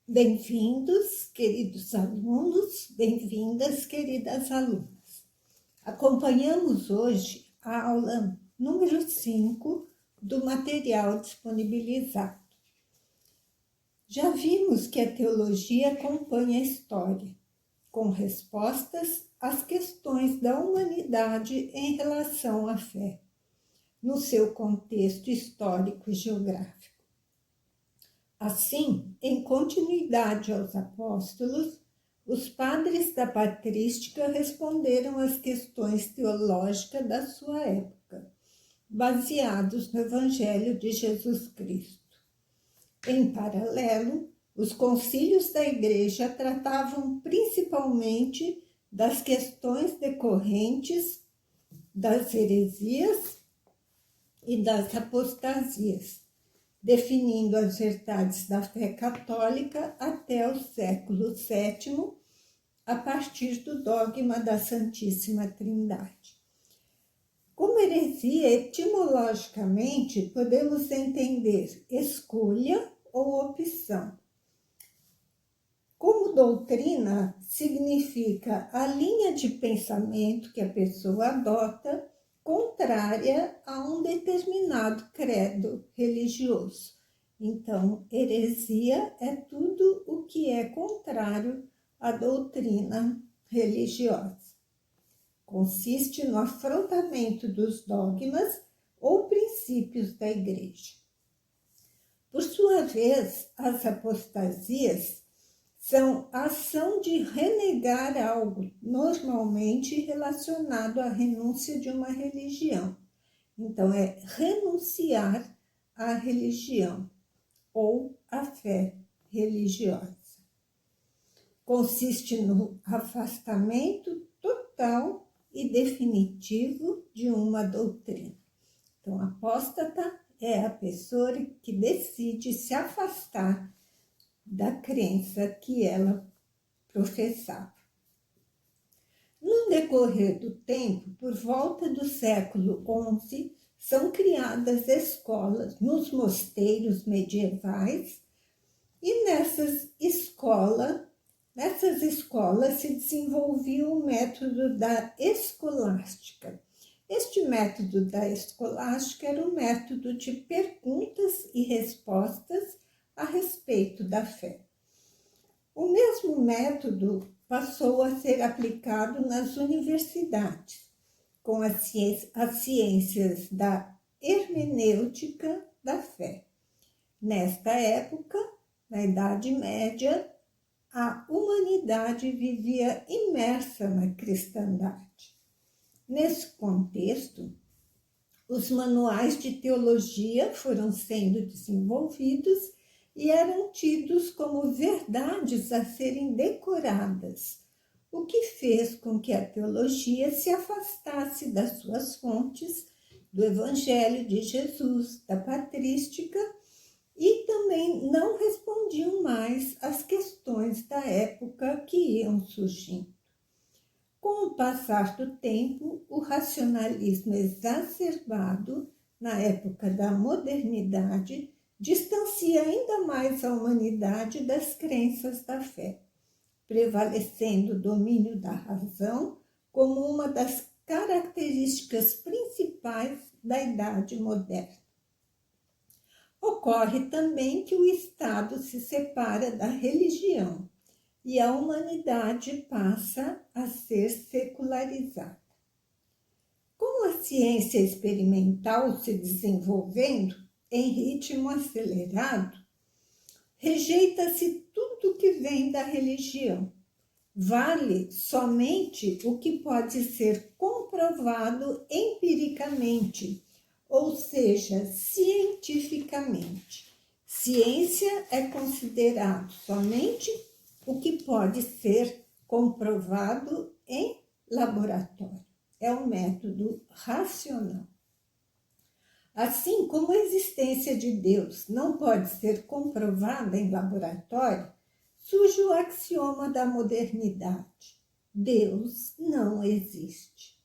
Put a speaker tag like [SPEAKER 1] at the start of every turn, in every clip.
[SPEAKER 1] Bem-vindos, queridos alunos, bem-vindas, queridas alunas. Acompanhamos hoje a aula número 5 do material disponibilizado. Já vimos que a teologia acompanha a história, com respostas às questões da humanidade em relação à fé, no seu contexto histórico e geográfico. Assim, em continuidade aos apóstolos, os padres da patrística responderam às questões teológicas da sua época, baseados no Evangelho de Jesus Cristo. Em paralelo, os concílios da Igreja tratavam principalmente das questões decorrentes das heresias e das apostasias, definindo as verdades da fé católica até o século VII, a partir do dogma da Santíssima Trindade. Como heresia, etimologicamente, podemos entender escolha ou opção. Como doutrina, significa a linha de pensamento que a pessoa adota contrária a um determinado credo religioso. Então, heresia é tudo o que é contrário à doutrina religiosa. Consiste no afrontamento dos dogmas ou princípios da Igreja. Por sua vez, as apostasias são a ação de renegar algo, normalmente relacionado à renúncia de uma religião. Então, é renunciar à religião ou à fé religiosa. Consiste no afastamento total e definitivo de uma doutrina. Então, apóstata é a pessoa que decide se afastar da crença que ela professava. No decorrer do tempo, por volta do século XI, são criadas escolas nos mosteiros medievais e nessas escolas se desenvolvia o método da escolástica. Este método da escolástica era um método de perguntas e respostas a respeito da fé. O mesmo método passou a ser aplicado nas universidades, com as ciências da hermenêutica da fé. Nesta época, na Idade Média, a humanidade vivia imersa na cristandade. Nesse contexto, os manuais de teologia foram sendo desenvolvidos e eram tidos como verdades a serem decoradas, o que fez com que a teologia se afastasse das suas fontes, do Evangelho de Jesus, da patrística, e também não respondiam mais às questões da época que iam surgindo. Com o passar do tempo, o racionalismo exacerbado, na época da modernidade, distancia ainda mais a humanidade das crenças da fé, prevalecendo o domínio da razão como uma das características principais da Idade Moderna. Ocorre também que o Estado se separa da religião e a humanidade passa a ser secularizada. Com a ciência experimental se desenvolvendo em ritmo acelerado, rejeita-se tudo que vem da religião. Vale somente o que pode ser comprovado empiricamente, ou seja, cientificamente. Ciência é considerado somente o que pode ser comprovado em laboratório. É um método racional. Assim como a existência de Deus não pode ser comprovada em laboratório, surge o axioma da modernidade: Deus não existe.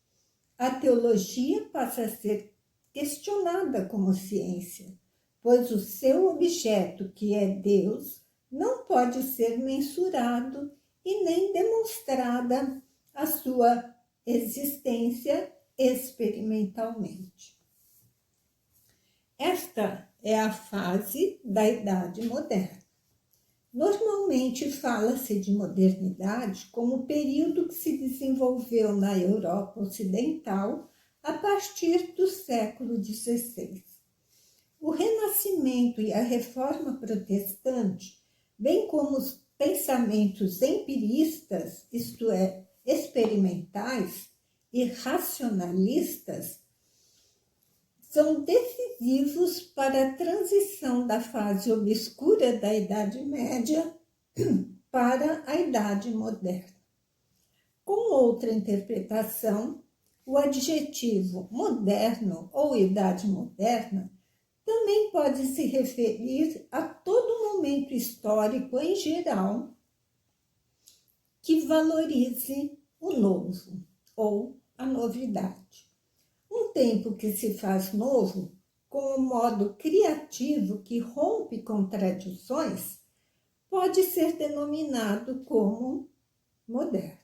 [SPEAKER 1] A teologia passa a ser questionada como ciência, pois o seu objeto, que é Deus, não pode ser mensurado e nem demonstrada a sua existência experimentalmente. Esta é a fase da Idade Moderna. Normalmente fala-se de modernidade como o período que se desenvolveu na Europa Ocidental a partir do século XVI. O Renascimento e a Reforma Protestante, bem como os pensamentos empiristas, isto é, experimentais e racionalistas, são decisivos para a transição da fase obscura da Idade Média para a Idade Moderna. Com outra interpretação, o adjetivo moderno ou Idade Moderna também pode se referir a todo momento histórico em geral que valorize o novo ou a novidade. Um tempo que se faz novo, com um modo criativo que rompe com tradições, pode ser denominado como moderno.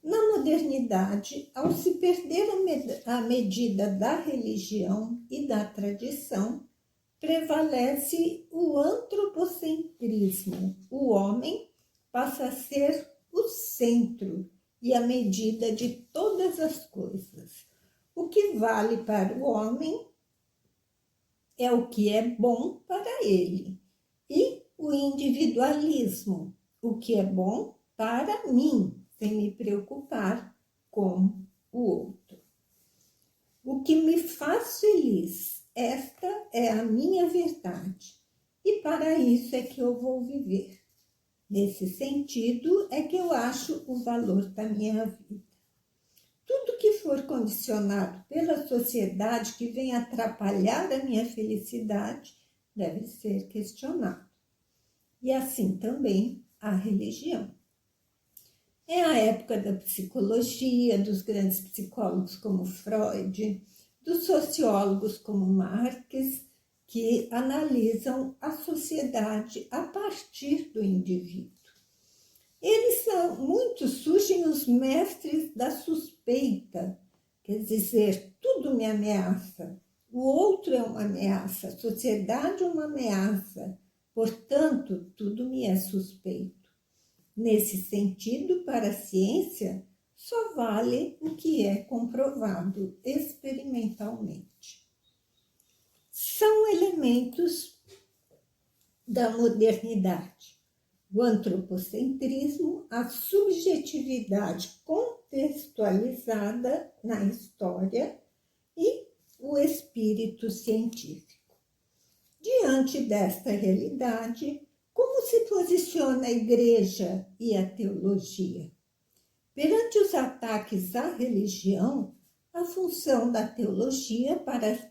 [SPEAKER 1] Na modernidade, ao se perder a medida da religião e da tradição, prevalece o antropocentrismo. O homem passa a ser o centro e a medida de todas as coisas. O que vale para o homem é o que é bom para ele. E o individualismo, o que é bom para mim, sem me preocupar com o outro. O que me faz feliz, esta é a minha verdade. E para isso é que eu vou viver. Nesse sentido é que eu acho o valor da minha vida. Tudo que for condicionado pela sociedade que vem atrapalhar a minha felicidade deve ser questionado. E assim também a religião. É a época da psicologia, dos grandes psicólogos como Freud, dos sociólogos como Marx, que analisam a sociedade a partir do indivíduo. Muitos surgem os mestres da suspeita, quer dizer, tudo me ameaça, o outro é uma ameaça, a sociedade é uma ameaça, portanto, tudo me é suspeito. Nesse sentido, para a ciência, só vale o que é comprovado experimentalmente. São elementos da modernidade. O antropocentrismo, a subjetividade contextualizada na história e o espírito científico. Diante desta realidade, como se posiciona a Igreja e a teologia? Perante os ataques à religião, a função da teologia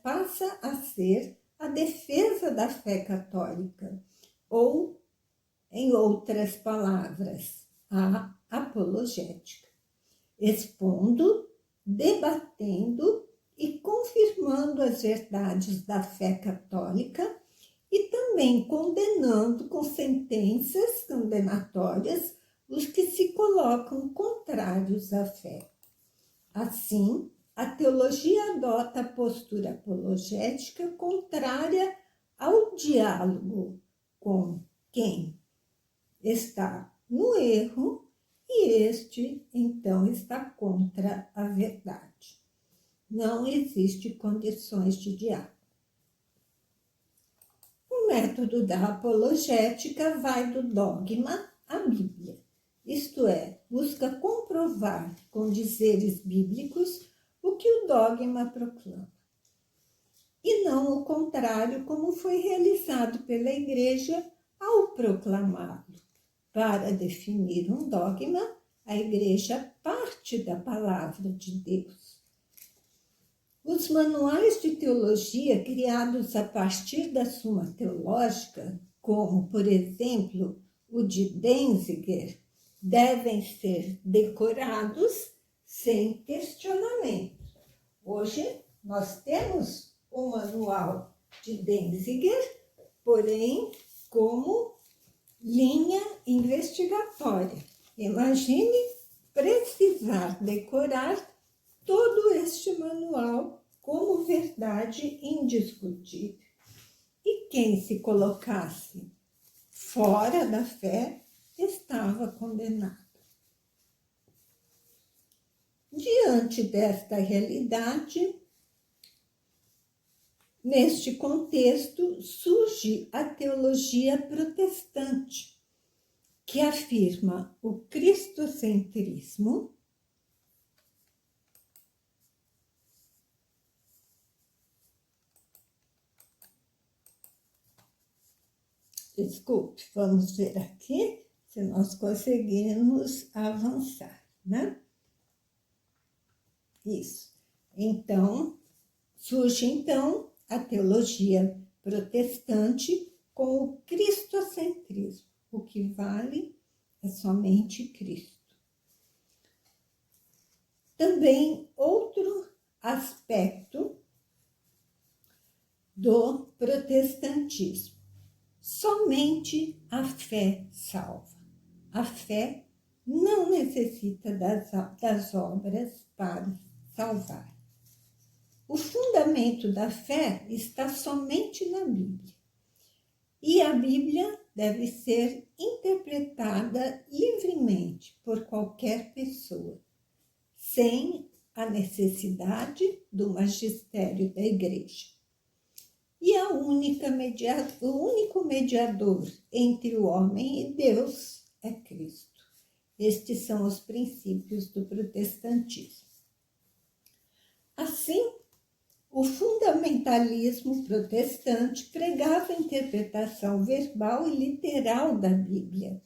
[SPEAKER 1] passa a ser a defesa da fé católica, ou, em outras palavras, a apologética, expondo, debatendo e confirmando as verdades da fé católica e também condenando com sentenças condenatórias os que se colocam contrários à fé. Assim, a teologia adota a postura apologética contrária ao diálogo com quem está no erro e este, então, está contra a verdade. Não existe condições de diálogo. O método da apologética vai do dogma à Bíblia, isto é, busca comprovar com dizeres bíblicos o que o dogma proclama, e não o contrário, como foi realizado pela Igreja ao proclamá-lo. Para definir um dogma, a Igreja parte da palavra de Deus. Os manuais de teologia criados a partir da Suma Teológica, como, por exemplo, o de Denzinger, devem ser decorados sem questionamento. Hoje, nós temos o manual de Denzinger, porém, como linha investigatória. Imagine precisar decorar todo este manual como verdade indiscutível. E quem se colocasse fora da fé estava condenado. Diante desta realidade, neste contexto, surge a teologia protestante, que afirma o cristocentrismo, desculpe, vamos ver aqui se nós conseguimos avançar, né? Isso. Então, surge então a teologia protestante com o cristocentrismo. O que vale é somente Cristo. Também outro aspecto do protestantismo. Somente a fé salva. A fé não necessita das obras para salvar. O fundamento da fé está somente na Bíblia. E a Bíblia deve ser interpretada livremente por qualquer pessoa, sem a necessidade do magistério da Igreja. E o único mediador entre o homem e Deus é Cristo. Estes são os princípios do protestantismo. Assim, o fundamentalismo protestante pregava a interpretação verbal e literal da Bíblia,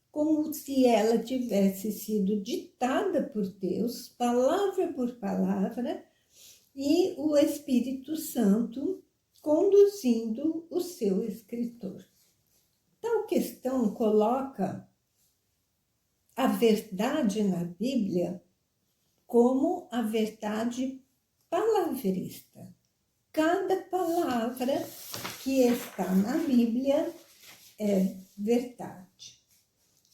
[SPEAKER 1] como se ela tivesse sido ditada por Deus, palavra por palavra, e o Espírito Santo conduzindo o seu escritor. Tal questão coloca a verdade na Bíblia como a verdade palavrista. Cada palavra que está na Bíblia é verdade.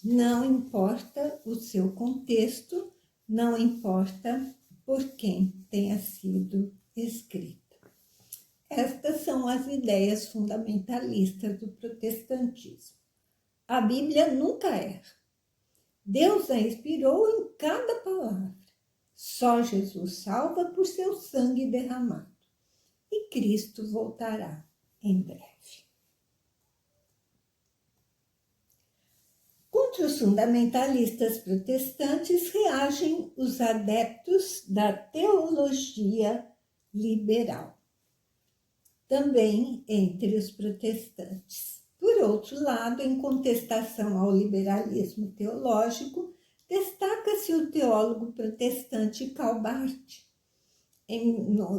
[SPEAKER 1] Não importa o seu contexto, não importa por quem tenha sido escrita. Estas são as ideias fundamentalistas do protestantismo. A Bíblia nunca erra. Deus a inspirou em cada palavra. Só Jesus salva por seu sangue derramado. E Cristo voltará em breve. Contra os fundamentalistas protestantes reagem os adeptos da teologia liberal, também entre os protestantes. Por outro lado, em contestação ao liberalismo teológico, destaca-se o teólogo protestante Karl Barth,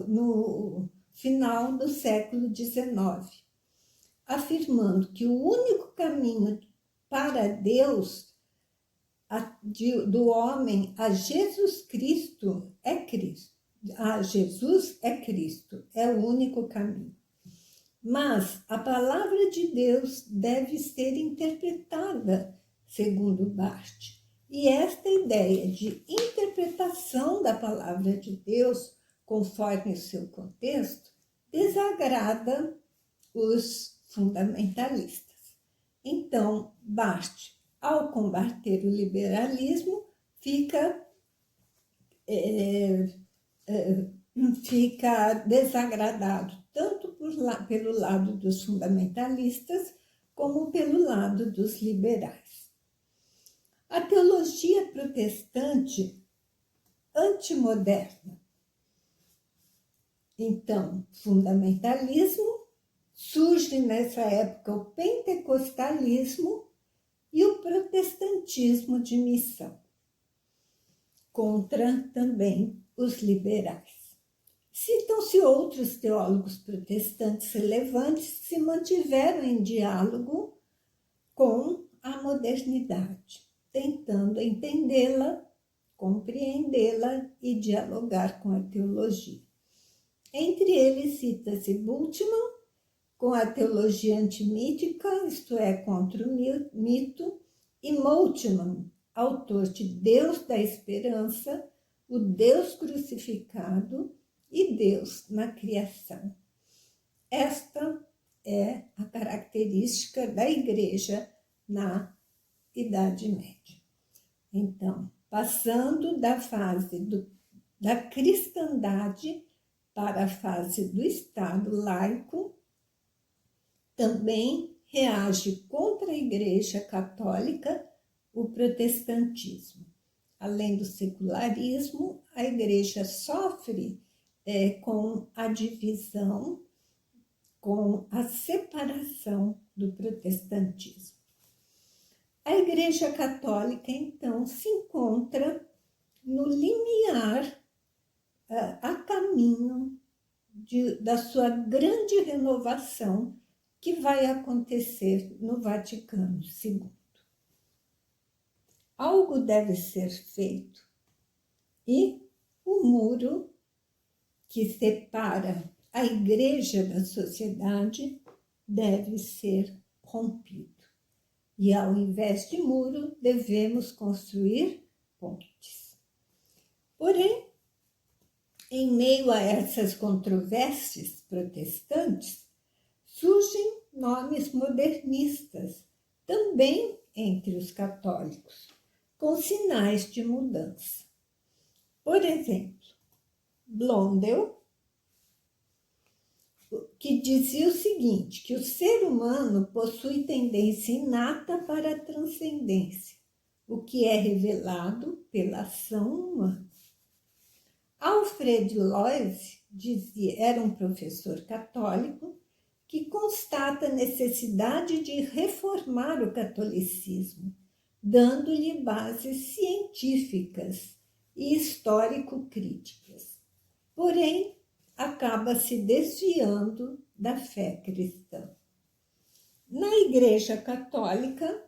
[SPEAKER 1] no final do século XIX, afirmando que o único caminho para Deus, do homem a Jesus Cristo, é Cristo. A Jesus é Cristo, é o único caminho. Mas a palavra de Deus deve ser interpretada, segundo Barth. E esta ideia de interpretação da palavra de Deus, conforme o seu contexto, desagrada os fundamentalistas. Então, Barth, ao combater o liberalismo, fica desagradado tanto pelo lado dos fundamentalistas como pelo lado dos liberais. A teologia protestante antimoderna. Então, fundamentalismo, surge nessa época o pentecostalismo e o protestantismo de missão, contra também os liberais. Citam-se outros teólogos protestantes relevantes que se mantiveram em diálogo com a modernidade, tentando entendê-la, compreendê-la e dialogar com a teologia. Entre eles cita-se Bultmann com a teologia antimítica, isto é, contra o mito, e Moltmann, autor de Deus da Esperança, o Deus crucificado e Deus na criação. Esta é a característica da Igreja na Idade Média. Então, passando da fase da cristandade para a fase do Estado laico, também reage contra a Igreja Católica o protestantismo. Além do secularismo, a Igreja sofre com a divisão, com a separação do protestantismo. A Igreja Católica, então, se encontra no limiar, a caminho da sua grande renovação que vai acontecer no Vaticano II. Algo deve ser feito e o muro que separa a Igreja da sociedade deve ser rompido. E ao invés de muro, devemos construir pontes. Porém, em meio a essas controvérsias protestantes, surgem nomes modernistas, também entre os católicos, com sinais de mudança. Por exemplo, Blondel, que dizia o seguinte, que o ser humano possui tendência inata para a transcendência, o que é revelado pela ação humana. Alfred Lois era um professor católico que constata a necessidade de reformar o catolicismo, dando-lhe bases científicas e histórico-críticas. Porém, acaba se desviando da fé cristã. Na Igreja Católica,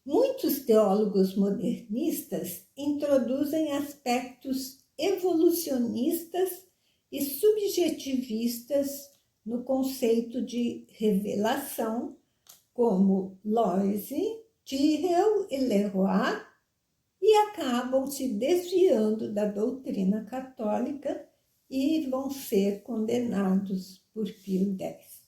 [SPEAKER 1] muitos teólogos modernistas introduzem aspectos evolucionistas e subjetivistas no conceito de revelação, como Loisy, Tyrrell e Leroy, e acabam se desviando da doutrina católica e vão ser condenados por Pio X.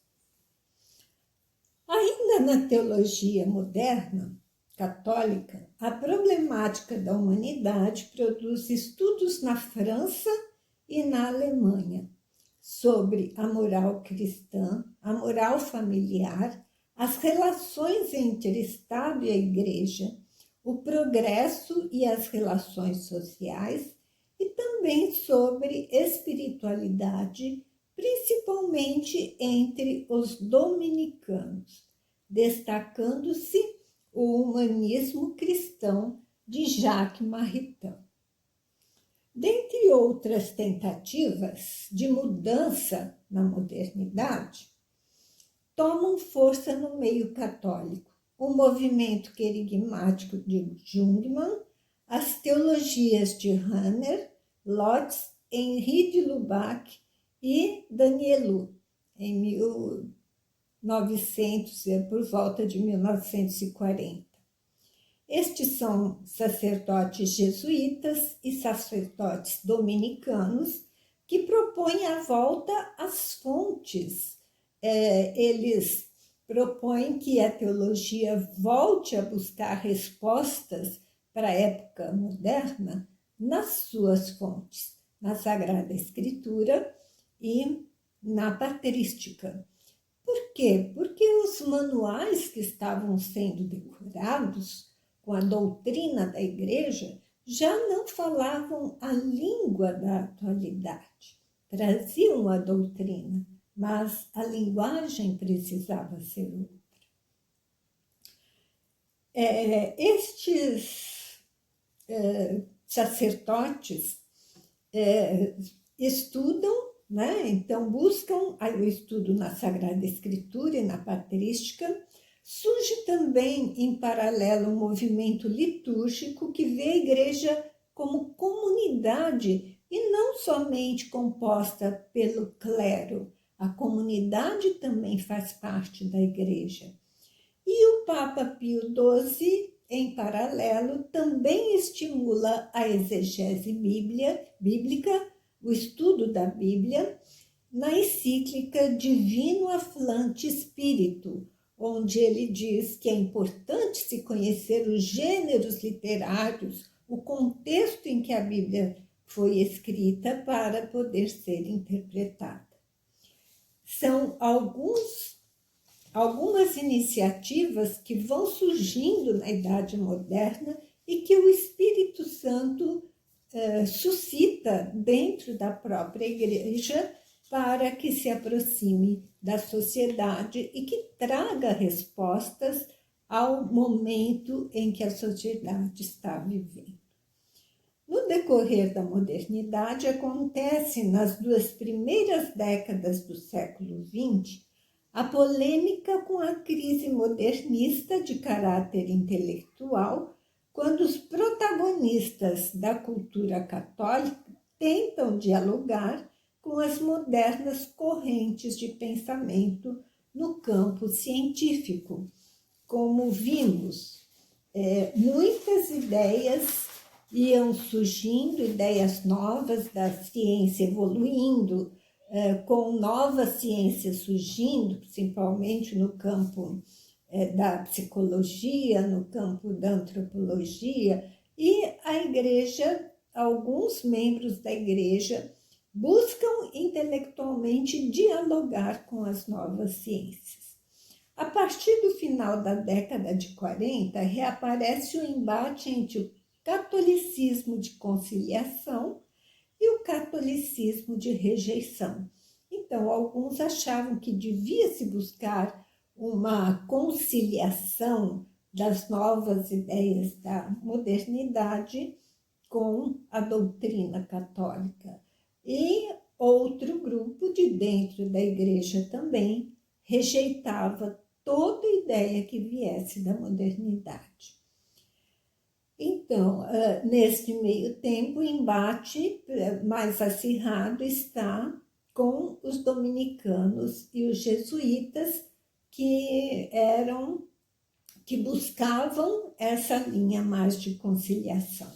[SPEAKER 1] Ainda na teologia moderna católica, a problemática da humanidade produz estudos na França e na Alemanha sobre a moral cristã, a moral familiar, as relações entre Estado e a Igreja, o progresso e as relações sociais, e também sobre espiritualidade, principalmente entre os dominicanos, destacando-se o humanismo cristão de Jacques Maritain. Dentre outras tentativas de mudança na modernidade, tomam força no meio católico o movimento querigmático de Jungmann, as teologias de Rahner, Lotz, Henri de Lubac e Danielou, em 1900, por volta de 1940. Estes são sacerdotes jesuítas e sacerdotes dominicanos que propõem a volta às fontes. Eles propõem que a teologia volte a buscar respostas para a época moderna nas suas fontes, na Sagrada Escritura e na patrística. Por quê? Porque os manuais que estavam sendo decorados com a doutrina da Igreja já não falavam a língua da atualidade, traziam a doutrina, mas a linguagem precisava ser outra. Estes sacerdotes estudam, né? Então buscam o estudo na Sagrada Escritura e na patrística. Surge também, em paralelo, um movimento litúrgico que vê a Igreja como comunidade e não somente composta pelo clero, A comunidade também faz parte da igreja. E o Papa Pio XII, em paralelo, também estimula a exegese bíblica, o estudo da Bíblia, na encíclica Divino Aflante Spiritu, onde ele diz que é importante se conhecer os gêneros literários, o contexto em que a Bíblia foi escrita para poder ser interpretada. São algumas iniciativas que vão surgindo na Idade Moderna e que o Espírito Santo suscita dentro da própria igreja para que se aproxime da sociedade e que traga respostas ao momento em que a sociedade está vivendo. No decorrer da modernidade, acontece nas 2 primeiras décadas do século XX a polêmica com a crise modernista de caráter intelectual, quando os protagonistas da cultura católica tentam dialogar com as modernas correntes de pensamento no campo científico. Como vimos, muitas ideias iam surgindo, ideias novas da ciência evoluindo, com novas ciências surgindo, principalmente no campo da psicologia, no campo da antropologia, e a igreja, alguns membros da igreja, buscam intelectualmente dialogar com as novas ciências. A partir do final da década de 40, reaparece o embate entre o catolicismo de conciliação e o catolicismo de rejeição. Então, alguns achavam que devia se buscar uma conciliação das novas ideias da modernidade com a doutrina católica. E outro grupo de dentro da igreja também rejeitava toda ideia que viesse da modernidade. Então, neste meio tempo, o embate mais acirrado está com os dominicanos e os jesuítas, que buscavam essa linha mais de conciliação,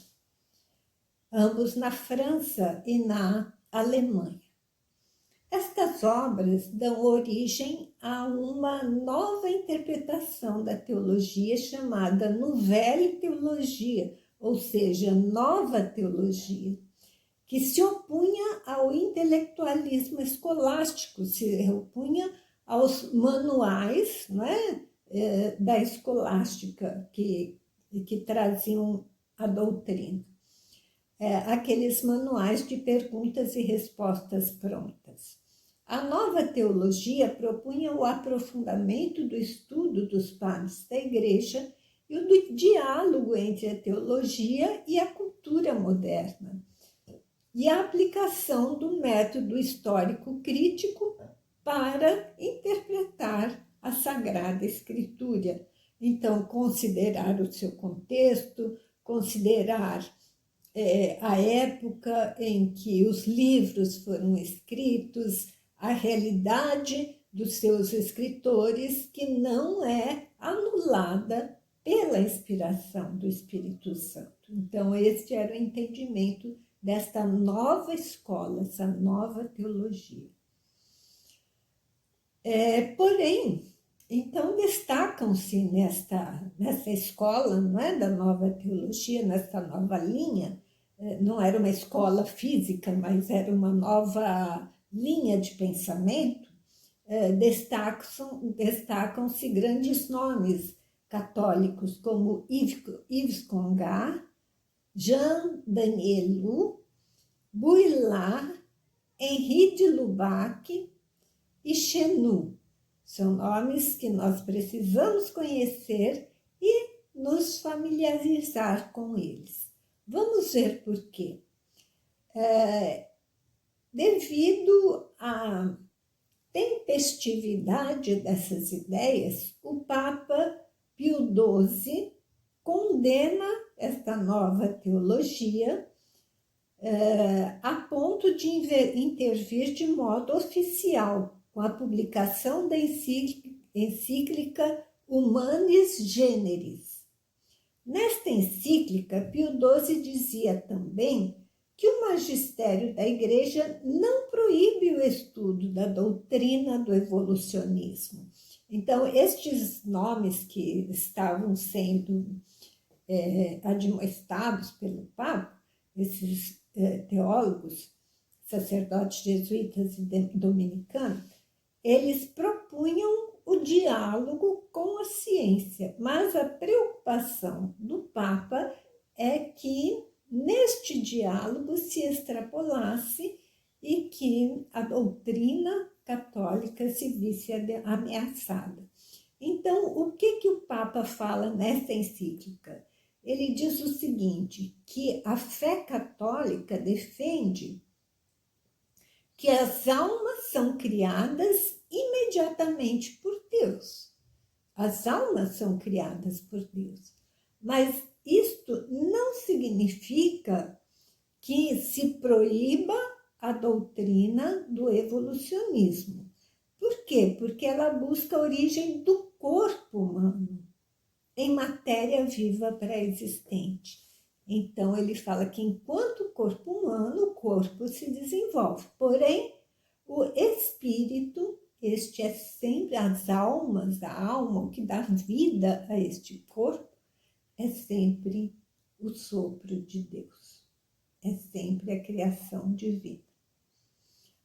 [SPEAKER 1] ambos na França e na Alemanha. Estas obras dão origem a uma nova interpretação da teologia chamada Nouvelle Teologia, ou seja, nova teologia, que se opunha ao intelectualismo escolástico, se opunha aos manuais, não é, da escolástica que traziam a doutrina. Aqueles manuais de perguntas e respostas prontas. A nova teologia propunha o aprofundamento do estudo dos padres da igreja e o do diálogo entre a teologia e a cultura moderna, e a aplicação do método histórico crítico para interpretar a Sagrada Escritura. Então, considerar o seu contexto, considerar a época em que os livros foram escritos, a realidade dos seus escritores, que não é anulada pela inspiração do Espírito Santo. Então, este era o entendimento desta nova escola, essa nova teologia. Porém, então destacam-se nessa escola, não é, da nova teologia, nessa nova linha. Não era uma escola física, mas era uma nova linha de pensamento. Destacam-se grandes nomes católicos como Yves Congar, Jean Danielou, Bouillard, Henri de Lubac e Chenu. São nomes que nós precisamos conhecer e nos familiarizar com eles. Vamos ver por quê. Devido à tempestividade dessas ideias, o Papa Pio XII condena esta nova teologia a ponto de intervir de modo oficial com a publicação da encíclica Humanis Generis. Nesta encíclica, Pio XII dizia também que o magistério da Igreja não proíbe o estudo da doutrina do evolucionismo. Então, estes nomes que estavam sendo admoestados pelo Papa, esses teólogos, sacerdotes jesuítas e dominicanos, eles propunham o diálogo com a ciência, mas a preocupação do Papa é que neste diálogo se extrapolasse e que a doutrina católica se visse ameaçada. Então, o que o Papa fala nessa encíclica? Ele diz o seguinte, que a fé católica defende que as almas são criadas imediatamente por Deus. As almas são criadas por Deus. Mas isto não significa que se proíba a doutrina do evolucionismo. Por quê? Porque ela busca a origem do corpo humano em matéria viva pré-existente. Então, ele fala que enquanto corpo humano, o corpo se desenvolve. Porém, o espírito, este é sempre as almas, a alma, o que dá vida a este corpo, é sempre o sopro de Deus. É sempre a criação divina.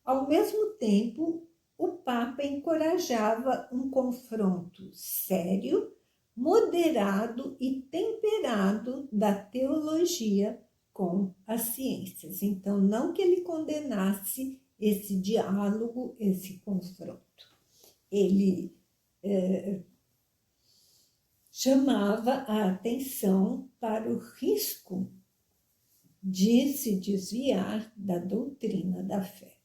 [SPEAKER 1] Ao mesmo tempo, o Papa encorajava um confronto sério, moderado e temperado da teologia com as ciências. Então, não que ele condenasse esse diálogo, esse confronto. Ele chamava a atenção para o risco de se desviar da doutrina da fé.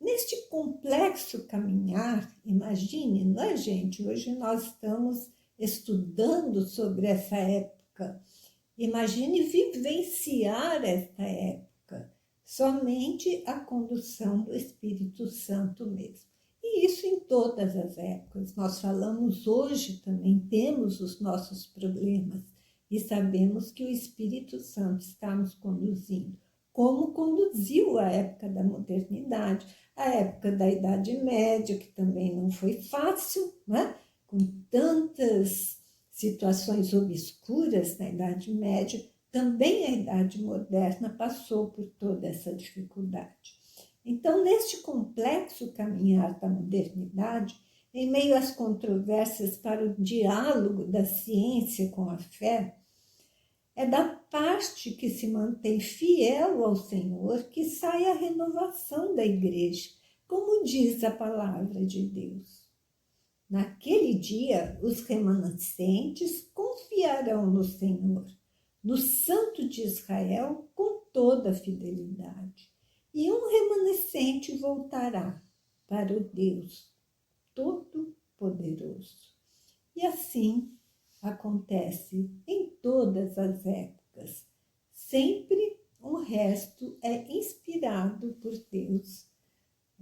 [SPEAKER 1] Neste complexo caminhar, imagine, não é, gente? Hoje nós estamos estudando sobre essa época. Imagine vivenciar esta época, somente a condução do Espírito Santo mesmo. E isso em todas as épocas. Nós falamos hoje também, temos os nossos problemas e sabemos que o Espírito Santo está nos conduzindo, como conduziu a época da modernidade, a época da Idade Média, que também não foi fácil, né? Com tantas situações obscuras na Idade Média, também a Idade Moderna passou por toda essa dificuldade. Então, neste complexo caminhar da modernidade, em meio às controvérsias para o diálogo da ciência com a fé, é da parte que se mantém fiel ao Senhor que sai a renovação da igreja, como diz a palavra de Deus. Naquele dia, os remanescentes confiarão no Senhor, no Santo de Israel, com toda a fidelidade. E um remanescente voltará para o Deus Todo-Poderoso. E assim acontece em todas as épocas. Sempre um resto é inspirado por Deus.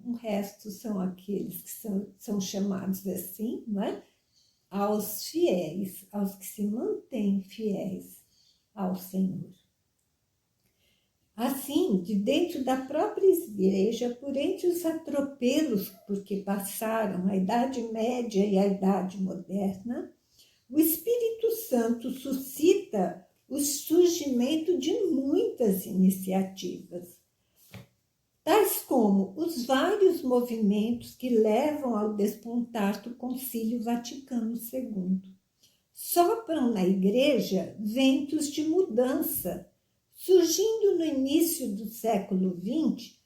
[SPEAKER 1] Um resto são aqueles que são chamados assim, não é? Aos fiéis, aos que se mantêm fiéis ao Senhor. Assim, de dentro da própria igreja, por entre os atropelos por que passaram a Idade Média e a Idade Moderna, o Espírito Santo suscita o surgimento de muitas iniciativas, tais como os vários movimentos que levam ao despontar do Concílio Vaticano II. Sopram na igreja ventos de mudança, surgindo no início do século XX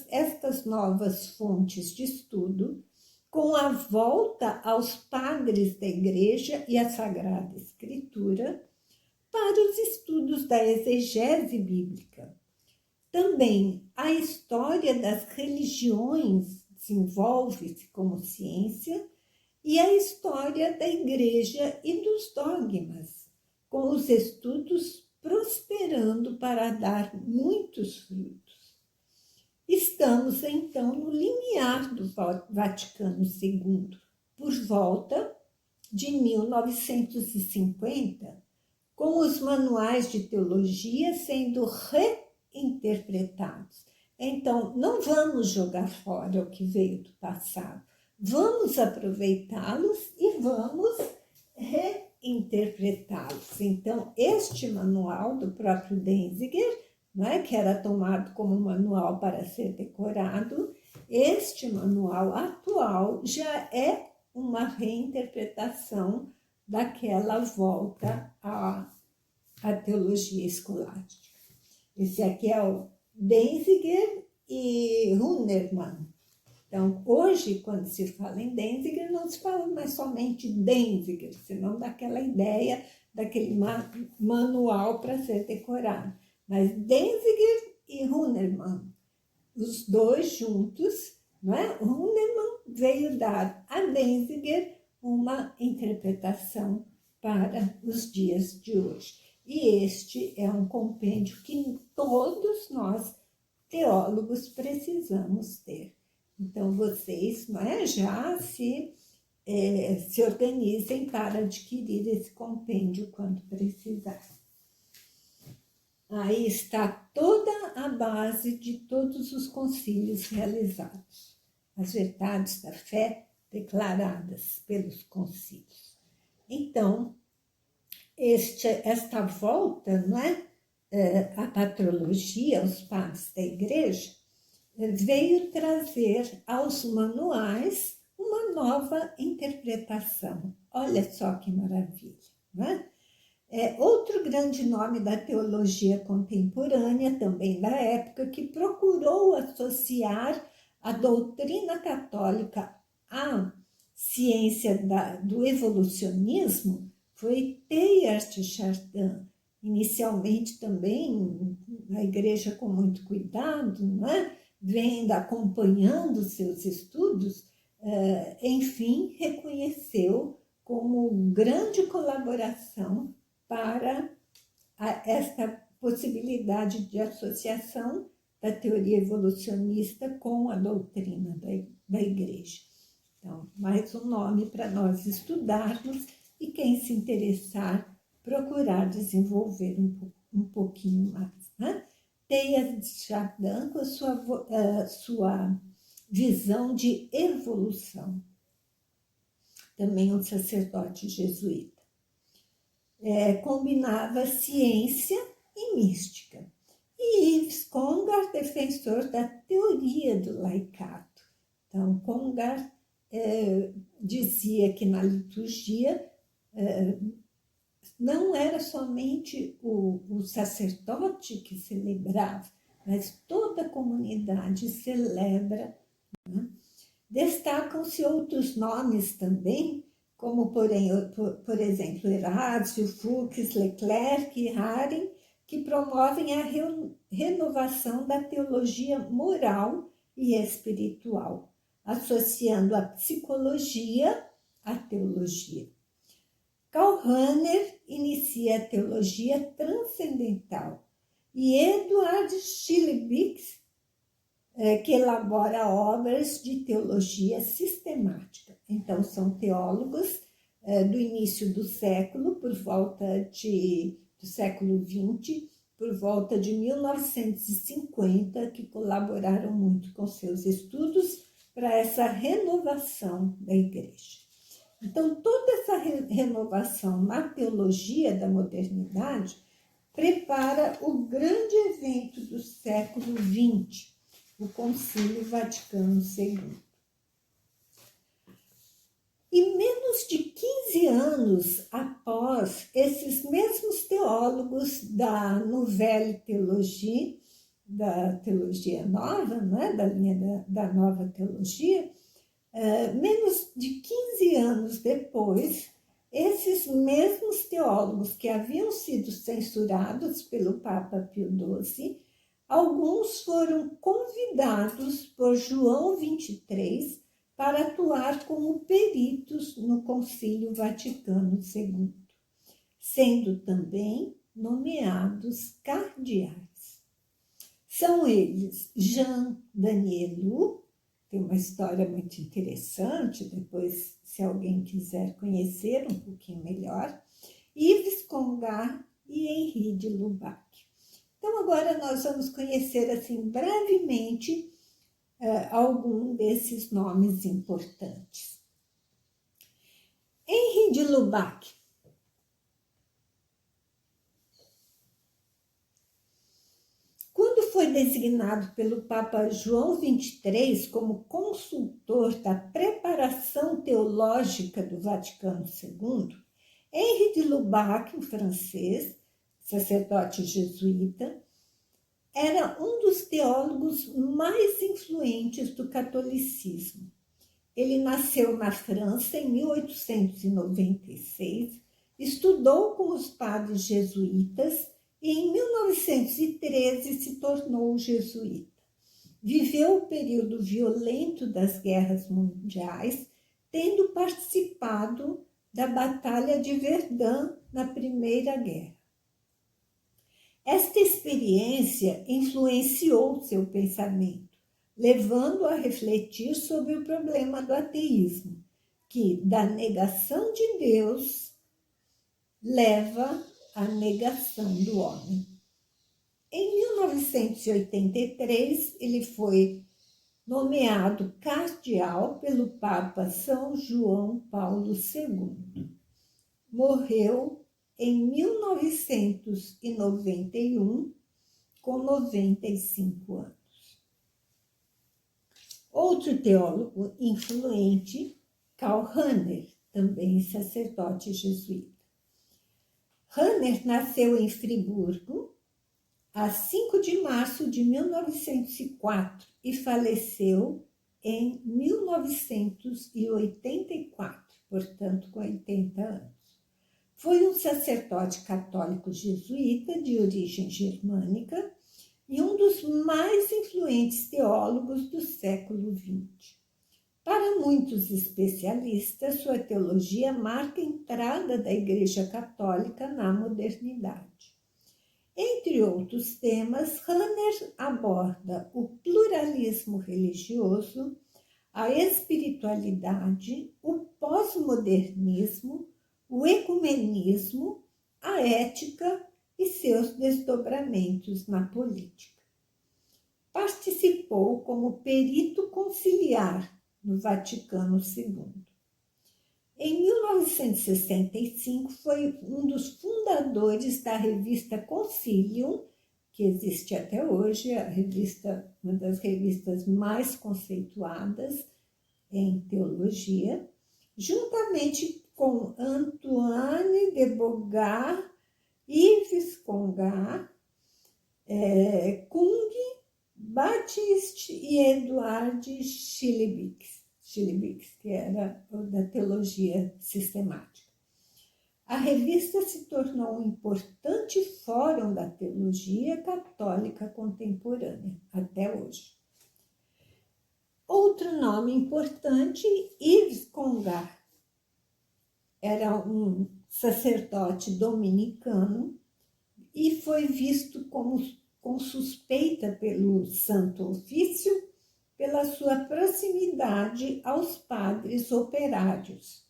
[SPEAKER 1] estas novas fontes de estudo, com a volta aos padres da Igreja e à Sagrada Escritura, para os estudos da exegese bíblica. Também a história das religiões desenvolve-se como ciência e a história da Igreja e dos dogmas, com os estudos prosperando para dar muitos frutos. Estamos, então, no limiar do Vaticano II, por volta de 1950, com os manuais de teologia sendo reinterpretados. Então, não vamos jogar fora o que veio do passado, vamos aproveitá-los e vamos reinterpretá-los. Então, este manual do próprio Denzinger, que era tomado como manual para ser decorado, este manual atual já é uma reinterpretação daquela volta à teologia escolástica. Esse aqui é o Denzinger e Runermann. Então, hoje, quando se fala em Denzinger, não se fala mais somente Denzinger, senão daquela ideia, daquele manual para ser decorado. Mas Denzinger e Runermann, os dois juntos, Runermann veio dar a Denzinger uma interpretação para os dias de hoje. E este é um compêndio que todos nós, teólogos, precisamos ter. Então, vocês já se organizem para adquirir esse compêndio quando precisar. Aí está toda a base de todos os concílios realizados, as verdades da fé declaradas pelos concílios. Então, esta volta, à patrologia, aos padres da igreja, veio trazer aos manuais uma nova interpretação. Olha só que maravilha, outro grande nome da teologia contemporânea, também da época, que procurou associar a doutrina católica à ciência do evolucionismo, foi Teilhard de Chardin, inicialmente também a igreja com muito cuidado, vendo, acompanhando seus estudos, enfim, reconheceu como grande colaboração para esta possibilidade de associação da teoria evolucionista com a doutrina da igreja. Então, mais um nome para nós estudarmos e quem se interessar, procurar desenvolver um pouquinho mais. Teilhard de Chardin com a sua visão de evolução. Também um sacerdote jesuíta. Combinava ciência e mística. E Yves Congar, defensor da teoria do laicato. Então, Congar dizia que na liturgia não era somente o sacerdote que celebrava, mas toda a comunidade celebra. Destacam-se outros nomes também, como, por exemplo, Erasmo, Fuchs, Leclerc e Haren, que promovem a renovação da teologia moral e espiritual, associando a psicologia à teologia. Karl Rahner inicia a teologia transcendental e Eduard Schillebeeckx, que elabora obras de teologia sistemática. Então, são teólogos do início do século, por volta do século XX, por volta de 1950, que colaboraram muito com seus estudos para essa renovação da igreja. Então, toda essa renovação na teologia da modernidade prepara o grande evento do século XX, o Concílio Vaticano II. E menos de 15 anos após, esses mesmos teólogos da Nouvelle Théologie, da teologia nova, da linha da nova teologia, menos de 15 anos depois, esses mesmos teólogos que haviam sido censurados pelo Papa Pio XII, alguns foram convidados por João XXIII para atuar como peritos no Concílio Vaticano II, sendo também nomeados cardeais. São eles Jean Danielou, tem uma história muito interessante, depois, se alguém quiser conhecer um pouquinho melhor, Yves Congar e Henri de Lubac. Então, agora nós vamos conhecer, assim, brevemente, algum desses nomes importantes. Henri de Lubac. Quando foi designado pelo Papa João XXIII como consultor da preparação teológica do Vaticano II, Henri de Lubac, um francês, sacerdote jesuíta, era um dos teólogos mais influentes do catolicismo. Ele nasceu na França em 1896, estudou com os padres jesuítas e em 1913 se tornou jesuíta. Viveu o período violento das guerras mundiais, tendo participado da Batalha de Verdun na Primeira Guerra. Esta experiência influenciou seu pensamento, levando-o a refletir sobre o problema do ateísmo, que da negação de Deus leva à negação do homem. Em 1983, ele foi nomeado cardeal pelo Papa São João Paulo II. Morreu em 1991, com 95 anos. Outro teólogo influente, Karl Rahner, também sacerdote jesuíta. Rahner nasceu em Friburgo, a 5 de março de 1904 e faleceu em 1984, portanto, com 80 anos. Foi um sacerdote católico jesuíta de origem germânica e um dos mais influentes teólogos do século XX. Para muitos especialistas, sua teologia marca a entrada da Igreja Católica na modernidade. Entre outros temas, Rahner aborda o pluralismo religioso, a espiritualidade, o pós-modernismo, o ecumenismo, a ética e seus desdobramentos na política. Participou como perito conciliar no Vaticano II. Em 1965, foi um dos fundadores da revista Concilium, que existe até hoje, uma das revistas mais conceituadas em teologia, juntamente com Antoine de Bourgat, Yves Congar, Kung, Baptiste e Edouard Schillebeeckx, que era da teologia sistemática. A revista se tornou um importante fórum da teologia católica contemporânea, até hoje. Outro nome importante, Yves Congar, era um sacerdote dominicano e foi visto com suspeita pelo Santo Ofício pela sua proximidade aos padres operários.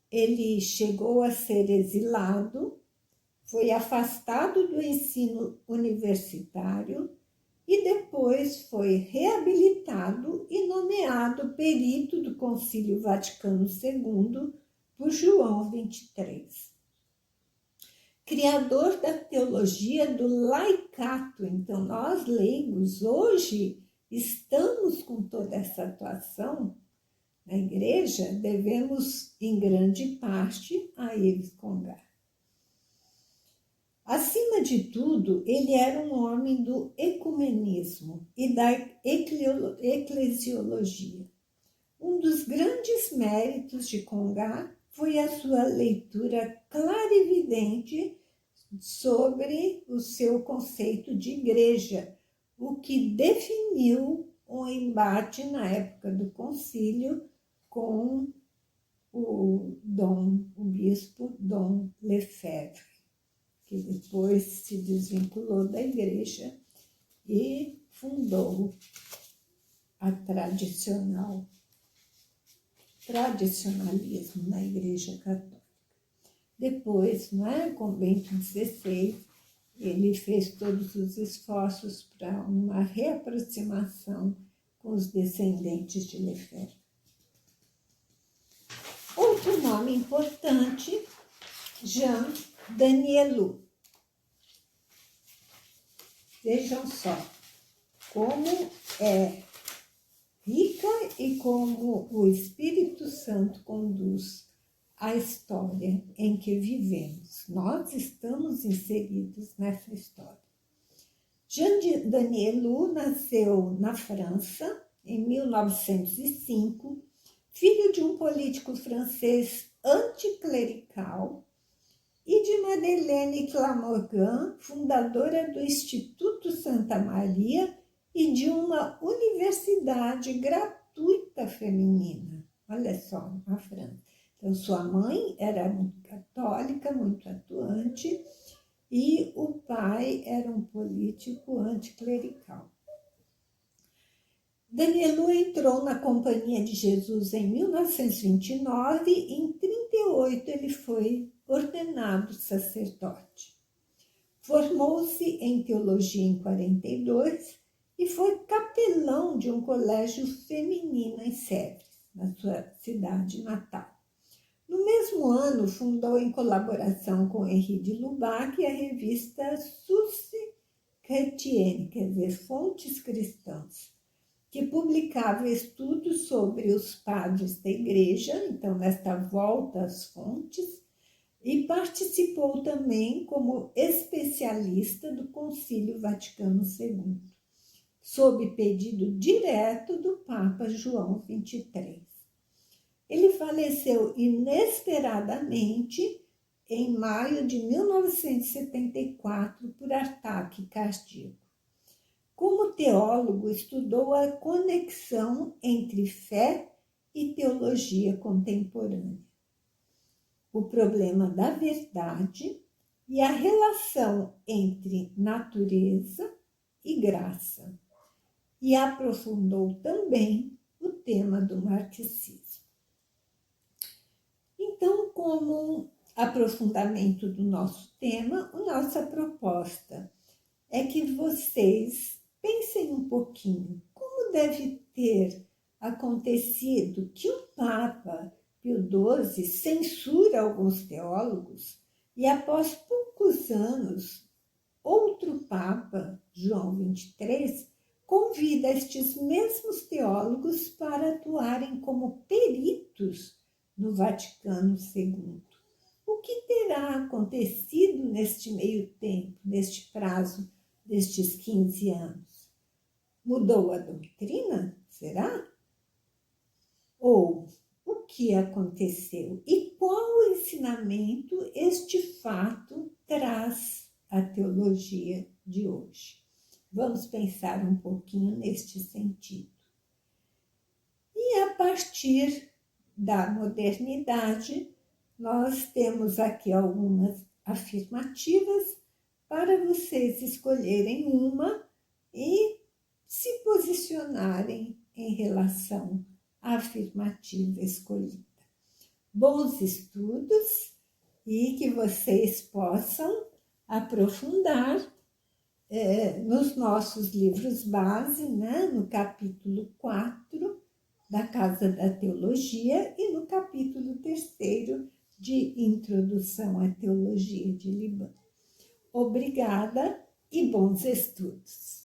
[SPEAKER 1] Ele chegou a ser exilado, foi afastado do ensino universitário e depois foi reabilitado e nomeado perito do Concílio Vaticano II por João XXIII. Criador da teologia do laicato. Então, nós leigos hoje estamos com toda essa atuação na igreja, devemos em grande parte a Yves Congar. Acima de tudo, ele era um homem do ecumenismo e da eclesiologia. Um dos grandes méritos de Congar foi a sua leitura clarividente sobre o seu conceito de igreja, o que definiu o embate na época do concílio com o bispo Dom Lefebvre, que depois se desvinculou da igreja e fundou a tradicionalismo na Igreja Católica. Depois, com Bento XVI, ele fez todos os esforços para uma reaproximação com os descendentes de Lefebvre. Outro nome importante, Jean Danielou. Vejam só como é rica e como o Espírito Santo conduz a história em que vivemos. Nós estamos inseridos nessa história. Jean Danielou nasceu na França em 1905, filho de um político francês anticlerical, e de Madeleine Clamorgan, fundadora do Instituto Santa Maria e de uma universidade gratuita feminina. Olha só, na França. Então, sua mãe era muito católica, muito atuante, e o pai era um político anticlerical. Danielou entrou na Companhia de Jesus em 1929 e em 1938 ele foi ordenado sacerdote. Formou-se em teologia em 1942 e foi capelão de um colégio feminino em Sèvres, na sua cidade natal. No mesmo ano, fundou em colaboração com Henri de Lubac a revista Sources Chrétiennes, quer dizer, Fontes Cristãs, que publicava estudos sobre os padres da igreja, então nesta volta às fontes, e participou também como especialista do Concílio Vaticano II, sob pedido direto do Papa João XXIII. Ele faleceu inesperadamente em maio de 1974 por ataque cardíaco. Como teólogo, estudou a conexão entre fé e teologia contemporânea, o problema da verdade e a relação entre natureza e graça, e aprofundou também o tema do marxismo. Então, como aprofundamento do nosso tema, a nossa proposta é que vocês pensem um pouquinho como deve ter acontecido que o Papa Pio XII censura alguns teólogos e, após poucos anos, outro Papa, João XXIII, convida estes mesmos teólogos para atuarem como peritos no Vaticano II. O que terá acontecido neste meio tempo, neste prazo destes 15 anos? Mudou a doutrina? Será? Ou o que aconteceu? E qual ensinamento este fato traz à teologia de hoje? Vamos pensar um pouquinho neste sentido. E a partir da modernidade, nós temos aqui algumas afirmativas para vocês escolherem uma e se posicionarem em relação à afirmativa escolhida. Bons estudos e que vocês possam aprofundar nos nossos livros base, no capítulo 4 da Casa da Teologia e no capítulo 3º de Introdução à Teologia de Libã. Obrigada e bons estudos!